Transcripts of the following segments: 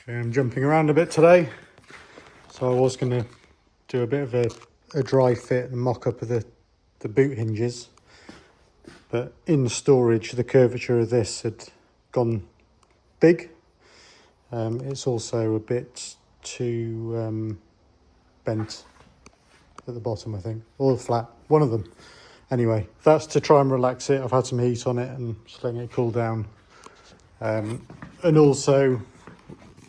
Okay, I'm jumping around a bit today, so I was going to do a bit of a dry fit and mock-up of the boot hinges, but in storage the curvature of this had gone big. It's also a bit too bent at the bottom, I think, or flat, one of them. Anyway, that's to try and relax it. I've had some heat on it and just letting it cool down. And also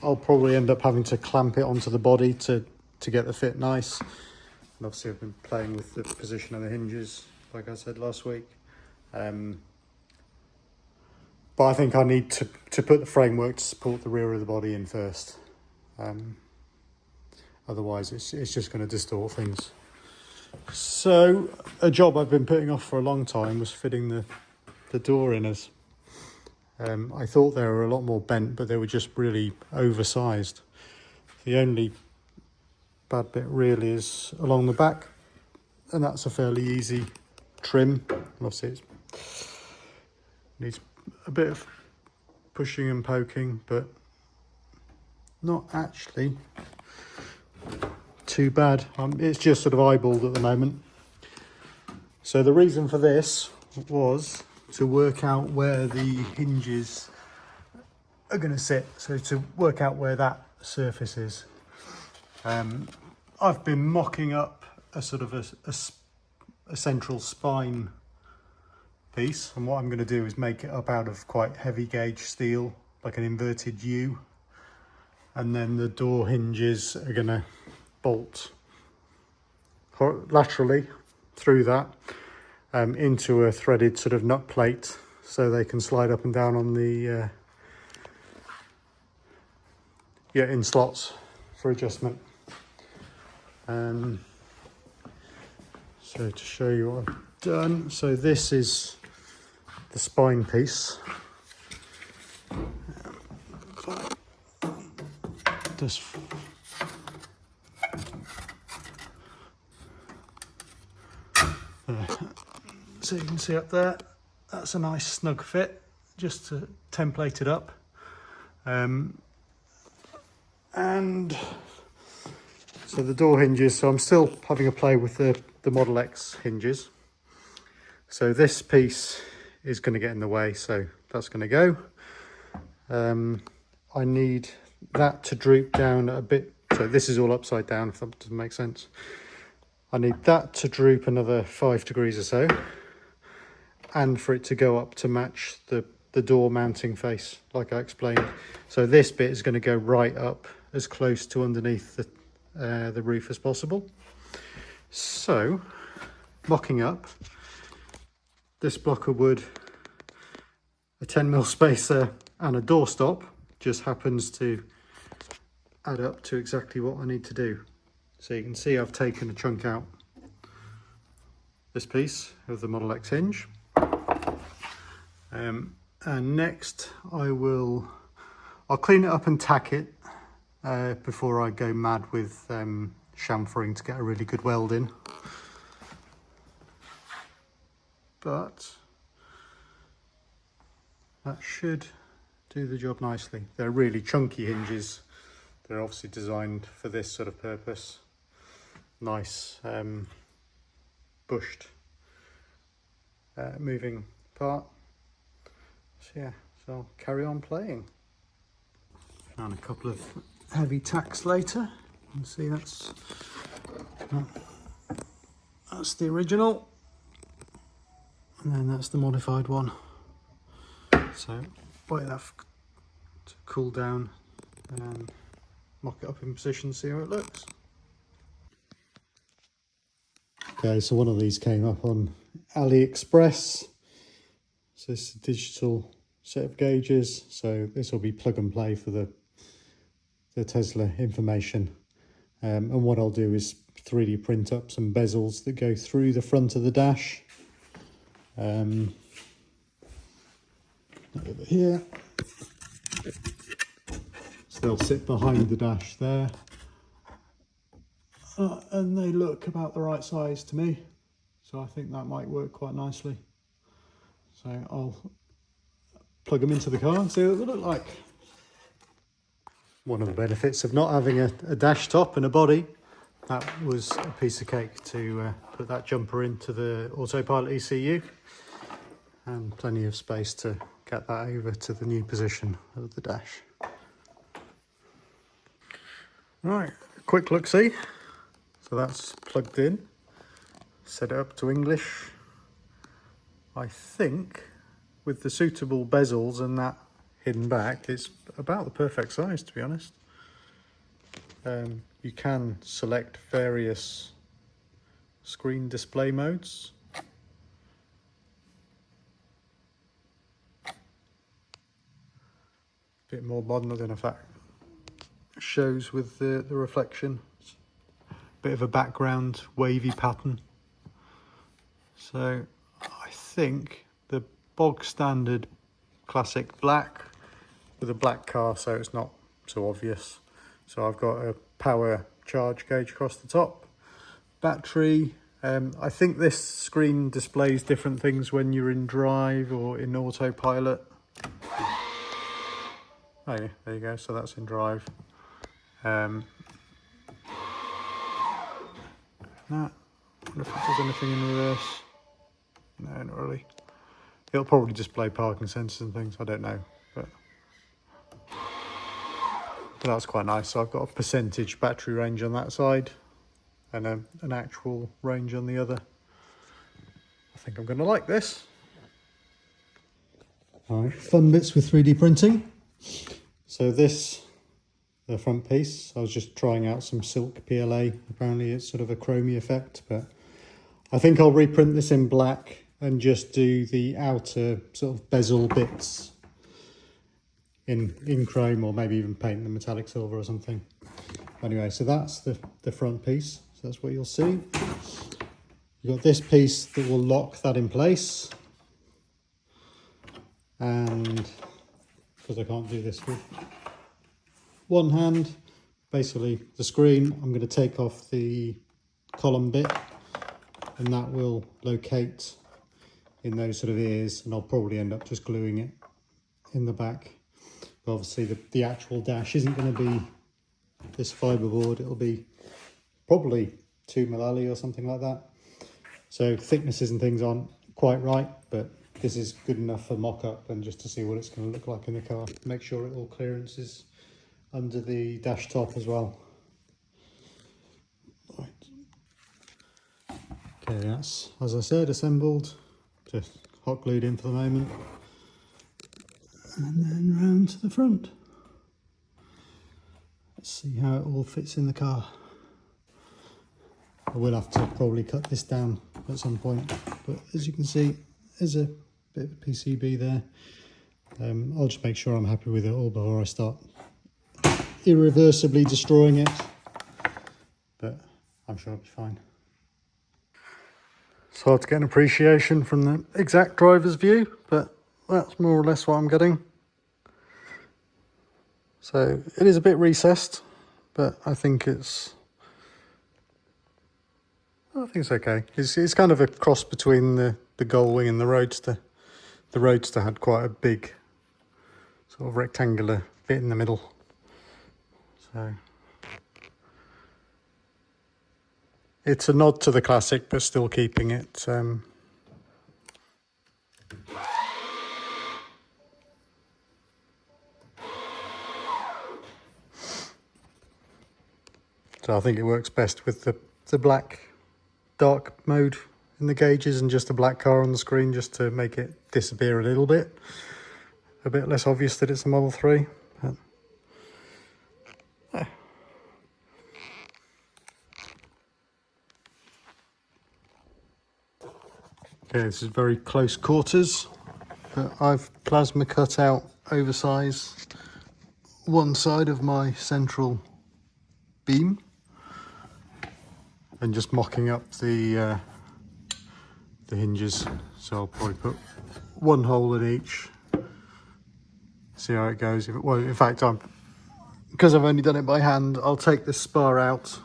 I'll probably end up having to clamp it onto the body to get the fit nice. And obviously I've been playing with the position of the hinges, like I said last week. But I think I need to put the framework to support the rear of the body in first. Otherwise it's just going to distort things. So a job I've been putting off for a long time was fitting the door inners. I thought they were a lot more bent, but they were just really oversized. The only bad bit really is along the back, and that's a fairly easy trim. Obviously it needs a bit of pushing and poking, but not actually too bad. It's just sort of eyeballed at the moment. So the reason for this was to work out where the hinges are going to sit, so to work out where that surface is. I've been mocking up a sort of a central spine piece, and what I'm going to do is make it up out of quite heavy gauge steel, like an inverted U, and then the door hinges are going to bolt laterally through that into a threaded sort of nut plate, so they can slide up and down on the in slots for adjustment. So to show you what I've done, so this is the spine piece. Just so you can see up there, that's a nice snug fit, just to template it up. And so the door hinges, so I'm still having a play with the Model X hinges. So this piece is going to get in the way, so that's going to go. I need that to droop down a bit, so this is all upside down, if that doesn't make sense. I need that to droop another 5 degrees or so, and for it to go up to match the door mounting face, like I explained. So this bit is going to go right up as close to underneath the roof as possible. So, mocking up this block of wood, a 10mm spacer and a doorstop just happens to add up to exactly what I need to do. So you can see I've taken a chunk out this piece of the Model X hinge. And next I'll clean it up and tack it before I go mad with chamfering to get a really good weld in. But that should do the job nicely. They're really chunky hinges. They're obviously designed for this sort of purpose. Nice bushed moving part. So yeah, so I'll carry on playing. And a couple of heavy tacks later, you can see that's the original, and then that's the modified one. So wait that to cool down and mock it up in position, see how it looks. Okay, so one of these came up on AliExpress. So this is a digital set of gauges, so this will be plug and play for the Tesla information. And what I'll do is 3D print up some bezels that go through the front of the dash. Over here. So they'll sit behind the dash there. And they look about the right size to me. So I think that might work quite nicely. So I'll plug them into the car and see what they look like. one of the benefits of not having a dash top and a body. That was a piece of cake to put that jumper into the autopilot ECU, and plenty of space to get that over to the new position of the dash. Right, quick look see. So that's plugged in, set it up to English. I think with the suitable bezels and that hidden back, it's about the perfect size, to be honest. You can select various screen display modes. Bit more modern, I don't know if that shows with the reflection. Bit of a background wavy pattern. So I think the bog standard classic black with a black car, so it's not so obvious. So I've got a power charge gauge across the top, battery. I think this screen displays different things when you're in drive or in autopilot. Oh yeah, there you go, so that's in drive. I wonder if it does anything in reverse. No, not really. It'll probably display parking sensors and things, I don't know. But that's quite nice. So I've got a percentage battery range on that side and an actual range on the other. I think I'm going to like this. All right, fun bits with 3D printing. So this, the front piece, I was just trying out some silk PLA. Apparently it's sort of a chromey effect, but I think I'll reprint this in black and just do the outer sort of bezel bits in chrome, or maybe even paint them metallic silver or something. Anyway, so that's the front piece. So that's what you'll see. You've got this piece that will lock that in place. And because I can't do this with one hand, basically the screen, I'm going to take off the column bit, and that will locate in those sort of ears, and I'll probably end up just gluing it in the back. But obviously the actual dash isn't going to be this fiberboard, it'll be probably 2 mm or something like that. So thicknesses and things aren't quite right, but this is good enough for mock-up and just to see what it's going to look like in the car. Make sure it all clearances under the dash top as well. Right. Okay, that's, as I said, assembled, just hot glued in for the moment. And then round to the front. Let's see how it all fits in the car. I will have to probably cut this down at some point, but as you can see, there's a bit of a PCB there. I'll just make sure I'm happy with it all before I start irreversibly destroying it, but I'm sure it'll be fine. It's hard to get an appreciation from the exact driver's view, but that's more or less what I'm getting. So it is a bit recessed, but I think it's okay. It's kind of a cross between the Gullwing and the Roadster. The Roadster had quite a big sort of rectangular bit in the middle. So it's a nod to the classic, but still keeping it so I think it works best with the black dark mode in the gauges and just a black car on the screen, just to make it disappear a little bit. A bit less obvious that it's a Model 3. But, yeah. Okay, this is very close quarters, but I've plasma cut out oversize one side of my central beam and just mocking up the hinges. So I'll probably put one hole in each, see how it goes. Well, in fact, because I've only done it by hand, I'll take the spar out.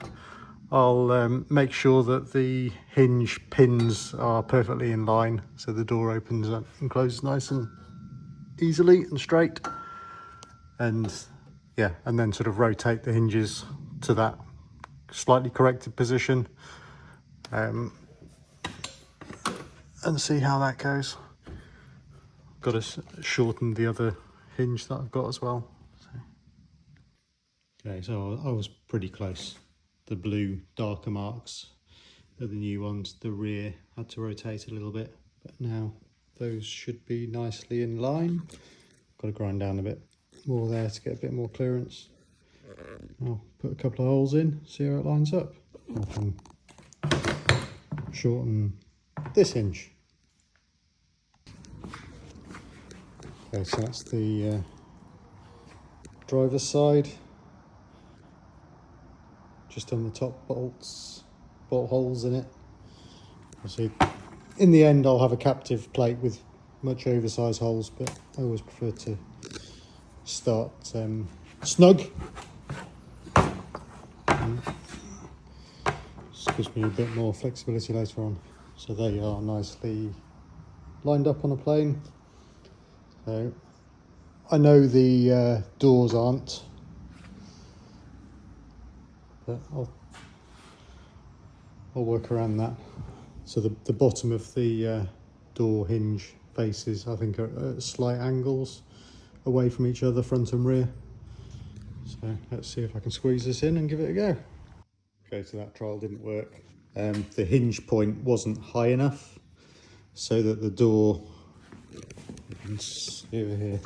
I'll make sure that the hinge pins are perfectly in line, so the door opens up and closes nice and easily and straight. And yeah, and then sort of rotate the hinges to that slightly corrected position, and see how that goes. Got to shorten the other hinge that I've got as well. Okay, so I was pretty close. The blue darker marks are the new ones. The rear had to rotate a little bit, but now those should be nicely in line. Got to grind down a bit more there to get a bit more clearance. I'll put a couple of holes in, see how it lines up. I can shorten this hinge. Okay, so that's the driver's side. Just on the top bolt holes in it. See, in the end I'll have a captive plate with much oversized holes, but I always prefer to start snug. This gives me a bit more flexibility later on. So they are nicely lined up on a plane. So I know the doors aren't, but I'll work around that. So the bottom of the door hinge faces, I think, are at slight angles away from each other, front and rear. So let's see if I can squeeze this in and give it a go. Okay, so that trial didn't work. The hinge point wasn't high enough so that the door, you can see over here,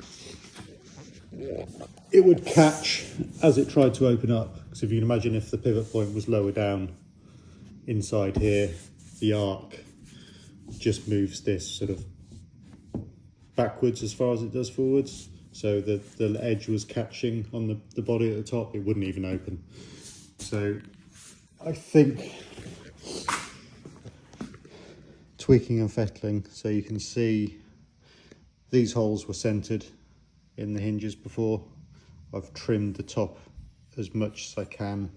it would catch as it tried to open up. So if you can imagine, if the pivot point was lower down inside here, the arc just moves this sort of backwards as far as it does forwards. So the edge was catching on the body at the top, it wouldn't even open. So I think tweaking and fettling, so you can see these holes were centered in the hinges before. I've trimmed the top as much as I can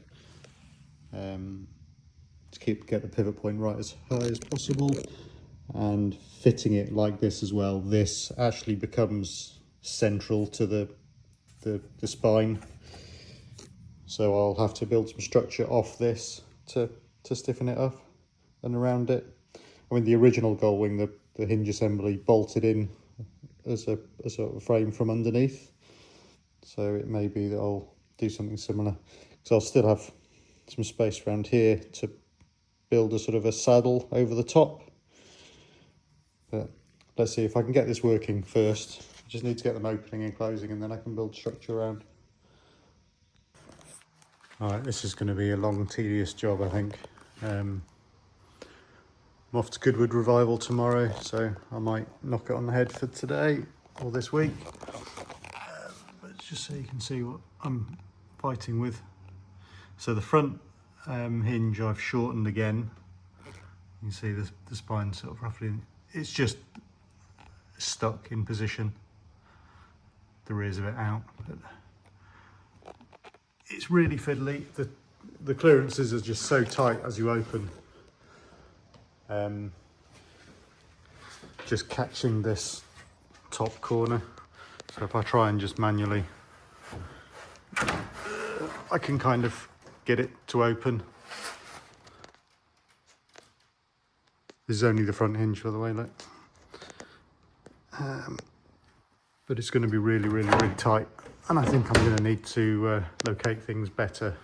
to get the pivot point right as high as possible, and fitting it like this as well. This actually becomes central to the spine, so I'll have to build some structure off this to stiffen it up and around it. I mean, the original Gullwing, the hinge assembly bolted in as a sort of frame from underneath, so it may be that I'll do something similar, because I'll still have some space around here to build a sort of a saddle over the top. But let's see if I can get this working first. I just need to get them opening and closing, and then I can build structure around. All right, this is going to be a long, tedious job, I think. I'm off to Goodwood Revival tomorrow, so I might knock it on the head for today or this week. But just so you can see what I'm fighting with. So the front hinge I've shortened again. You can see the spine sort of roughly, it's just stuck in position. The rear's a bit out, but it's really fiddly. The clearances are just so tight as you open. Just catching this top corner. So if I try and just manually, I can kind of get it to open. This is only the front hinge, by the way, look. But it's going to be really, really, really tight, and I think I'm going to need to locate things better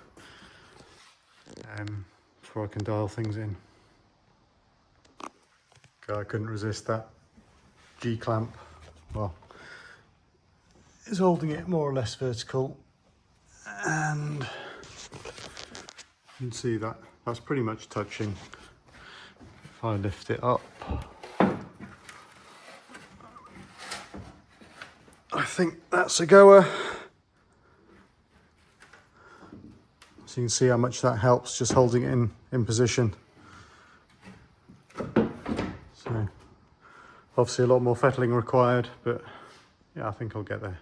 before I can dial things in. God, I couldn't resist that G-clamp. Well, it's holding it more or less vertical, and you can see that that's pretty much touching. If I lift it up, I think that's a goer. So you can see how much that helps, just holding it in position. So obviously a lot more fettling required, but yeah, I think I'll get there.